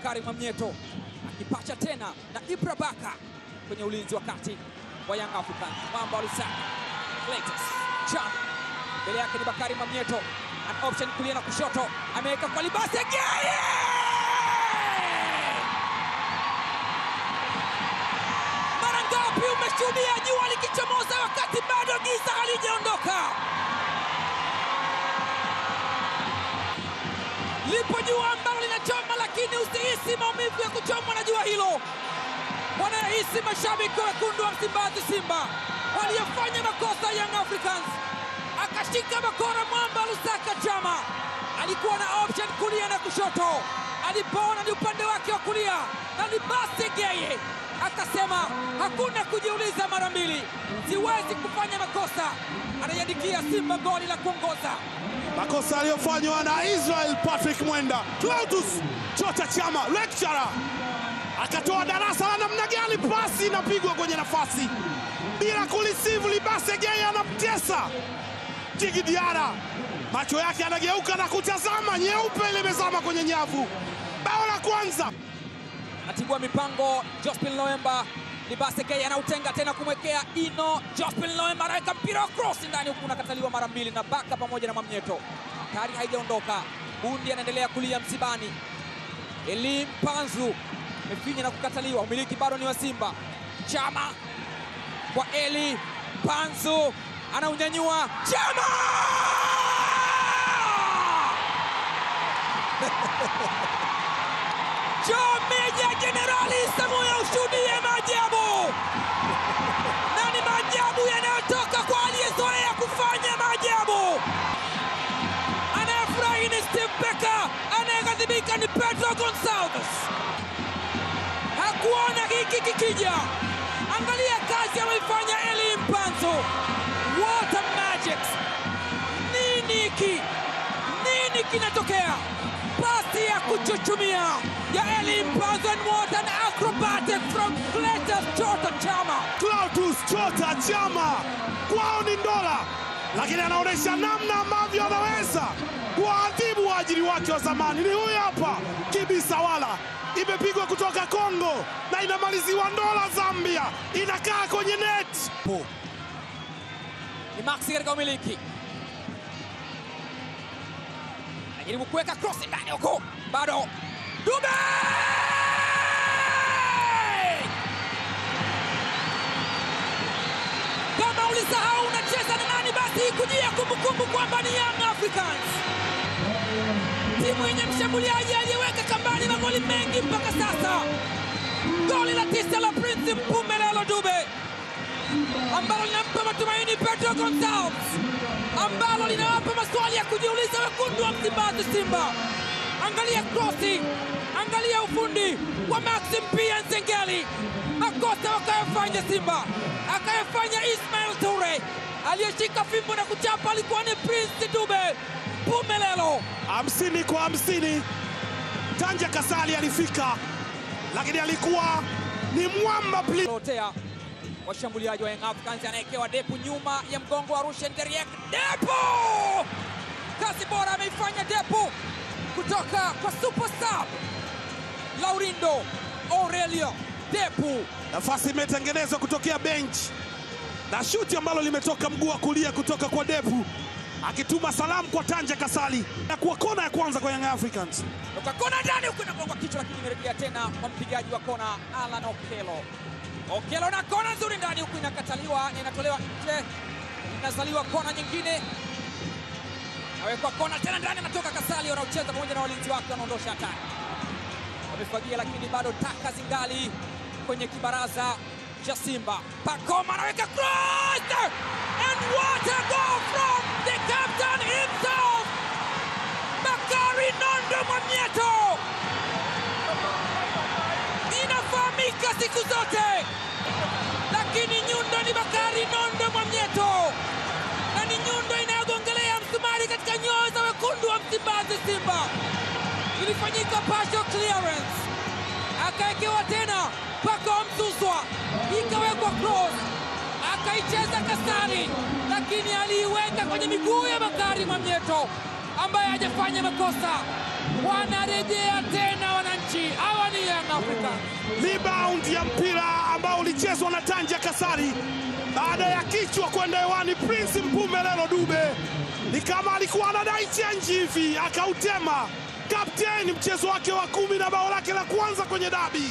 Bakari Mwamnyeto akipacha tena na Ibra Baka kwenye ulinzi wa kati wa Young Africans. Mwamba Lusaka Cletus Chama, mbele yake ni Bakari Mwamnyeto, an option kulia na kushoto, ameweka kwa Libase Geye. Mara ngapi umeshuhudia jua likichomoza wakati bado giza halijaondoka? Lipo jua ambalo linachoma, lakini usihisi maumivu ya kuchomwa na jua hilo. Wanahisi mashabiki wekundu wa Msimbazi Simba waliofanya makosa Young Africans. Akashika bakora Mwamba Lusaka Chama, alikuwa na option kulia na kushoto, alipoona ni upande wake wa kulia na Libase Geye akasema hakuna kujiuliza mara mbili, siwezi kufanya makosa. Anaiandikia Simba goli la kuongoza. Makosa aliyofanywa na Israel Patrick Mwenda. Clatous Chota Chama lecturer akatoa darasa la namna gani pasi inapigwa kwenye nafasi bila kulisivu. Libase Geye anamtesa Djigui Diarra, macho yake anageuka na kutazama, nyeupe limezama kwenye nyavu. Bao la kwanza. Atibua mipango Jospin Loemba, Libase Geye anautenga tena kumwekea Ino. Jospin Loemba anaweka mpira wa cross ndani, huku unakataliwa mara mbili na Baka pamoja na Mwamnyeto. Hatari haijaondoka, Bundi anaendelea kulia msibani. Elie Mpanzu mefinya na kukataliwa, umiliki bado ni wa Simba. Chama kwa Elie Mpanzu, anaunyanyua Chama! Meja Jenerali Samuel, ushuhudie maajabu. Na ni maajabu yanayotoka kwa aliyezoea kufanya maajabu. Anayefurahi ni Steve Becker, anayeghadhibika ni Pedro Gonçalves. Hakuona hiki kikija. Angalia kazi anayoifanya Elie Mpanzu. What a magic! Nini hiki? Nini kinatokea? Pasi ya kuchuchumia ya Elie Mpanzu, and what an acrobatic from Clatous Chota Chama. Clatous Chota Chama kwao ni ndola, lakini anaonyesha namna ambavyo anaweza kuadhibu waajiri wake wa zamani. Ni huyu hapa Kibisawala, imepigwa kutoka Kongo na inamaliziwa ndola Zambia, inakaa kwenye net. Ni Maxi katika umiliki, anajaribu kuweka cross ndani huko, bado Dube! Kama ulisahau unacheza na nani, basi kujia kumbukumbu kwamba ni Young Africans, timu yenye mshambuliaji aliyeweka kambani magoli mengi mpaka sasa. Goli la 9 la Prince Mpumelelo Dube, ambalo linampa matumaini Pedro Gonçalves, ambalo linawapa maswali ya kujiuliza wekundu wa Msimbazi Simba. Angalia crossing, angalia ufundi wa Maxim Pia Nzengeli. Makosa wakayofanya Simba, akayofanya Ismail Toure, aliyeshika fimbo na kuchapa alikuwa ni Prince Dube Mpumelelo. 50 kwa 50. Tanja Kasali alifika, lakini alikuwa ni mwamba Lotea. Washambuliaji wa Young Africans, anaekewa Depu nyuma ya mgongo wa Rushen Deriek. Depu! Kazi bora ameifanya Depu kutoka kwa superstar Laurindo Aurelio Depu. Nafasi imetengenezwa kutokea bench na shuti ambalo limetoka mguu wa kulia kutoka kwa Depu, akituma salamu kwa Tanja Kasali na kuwa kona ya kwanza kwa Young Africans. Toka kona ndani huko inagonga kichwa, lakini imerejea tena kwa mpigaji wa kona Alan Okello. Okello na kona nzuri ndani huku inakataliwa, inatolewa nje, inazaliwa kona nyingine. Nawekwa kona tena ndani, anatoka Kasali, wanaocheza pamoja na walinzi wake wanaondosha hatari. Wamefagia lakini bado taka zingali kwenye kibaraza cha Simba. Pacoma anaweka cross, and what a goal from the captain himself, Bakari Nondo Mwamnyeto. Inafahamika siku zote, lakini nyundo ni Bakari Nondo Mwamnyeto, na ni nyundo inayogongelea msumari katika nyoyo za wekundu wa Msimbazi Simba. Ilifanyika partial clearance, akaekewa tena Pacome Zouzoua, ikawekwa cross, akaicheza Kasali, lakini aliiweka kwenye miguu ya Bakari Mwamnyeto ambaye hajafanya makosa. Wanarejea tena wananchi hawa Africans. Rebound ya mpira ambao ulichezwa na Tanja Kasari baada ya kichwa kwenda hewani. Prince Mpumelelo Dube ni kama alikuwa anadai chenji hivi, akautema. Kapteni, mchezo wake wa 10 na bao lake la kwanza kwenye dabi.